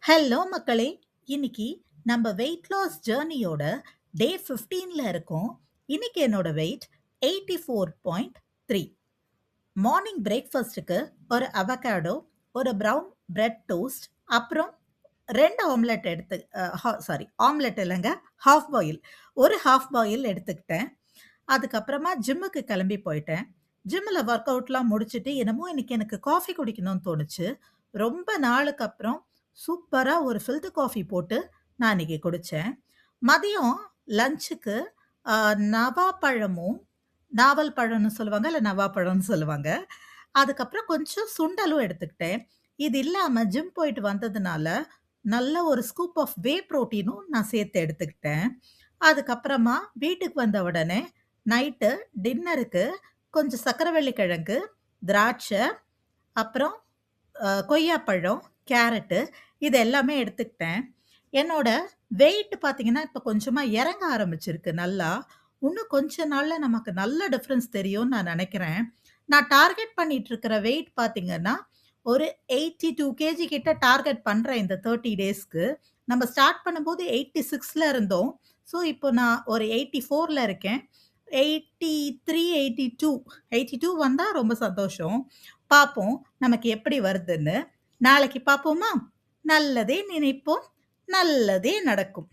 Hello மக்களே! இன்னைக்கு நம்ம வெயிட் லாஸ் ஜர்னியோட டே 15ல இருக்கோம். இன்னைக்கு என்னோட வெயிட் 84.3. மார்னிங் பிரேக்ஃபாஸ்ட்டுக்கு ஒரு அவகாடோ, ஒரு ப்ரவுன் பிரெட் டோஸ்ட், அப்புறம் 2 ஆம்லெட் எடுத்து ஆம்லெட் இல்லங்க. Half boil. ஒரு ஹால்ஃப் பாயில் எடுத்துக்கிட்டேன். அதுக்கப்புறமா ஜிம்முக்கு கிளம்பி போயிட்டேன். ஜிம்ல ஒர்க் அவுட்லாம் முடிச்சுட்டு, என்னமோ இன்னைக்கு எனக்கு காஃபி குடிக்கணும்னு தோணுச்சு. ரொம்ப நாளுக்கு அப்புறம் சூப்பரா ஒரு ஃபில்டர் காஃபி போட்டு நான் இன்னைக்கு குடிச்சேன். மதியம் லஞ்சுக்கு அ நவாப்பழமும், நாவல் பழம்னு சொல்லுவாங்க, இல்ல நவாப்பழம்னு சொல்லுவாங்க. அதுக்கப்புறம் கொஞ்சம் சுண்டலும் எடுத்துக்கிட்டேன். இது இல்லாம ஜிம் போயிட்டு வந்ததுனால, நல்ல ஒரு ஸ்கூப் ஆஃப் வே புரோட்டீனும் நான் சேர்த்து எடுத்துக்கிட்டேன். அதுக்கப்புறமா வீட்டுக்கு வந்த உடனே நைட்டு டின்னருக்கு கொஞ்சம் சர்க்கரைவள்ளி கிழங்கு, திராட்சை, அப்புறம் கொய்யாப்பழம், கேரட்டு இது எல்லாமே எடுத்துக்கிட்டேன். என்னோட வெயிட் பார்த்தீங்கன்னா, இப்ப கொஞ்சமா இறங்க ஆரம்பிச்சிருக்கு நல்லா. இன்னும் கொஞ்ச நாள்ல நமக்கு நல்ல டிஃபரன்ஸ் தெரியும்னு நான் நெனைக்கிறேன். நான் டார்கெட் பண்ணிட்டு இருக்கிற வெயிட் பார்த்தீங்கன்னா, ஒரு 82 கேஜி கிட்ட டார்கெட் பண்றேன் இந்த 30 டேஸ்க்கு. நம்ம ஸ்டார்ட் பண்ணும்போது 86ல இருந்தோம். ஸோ, இப்போ நான் ஒரு 84ல இருக்கேன். 83, 82 82 வந்தா ரொம்ப சந்தோஷம். பார்ப்போம் நமக்கு எப்படி வருதுன்னு. நாளைக்கு பார்ப்போமா? நல்லதே நினைப்போம், நல்லதே நடக்கும்.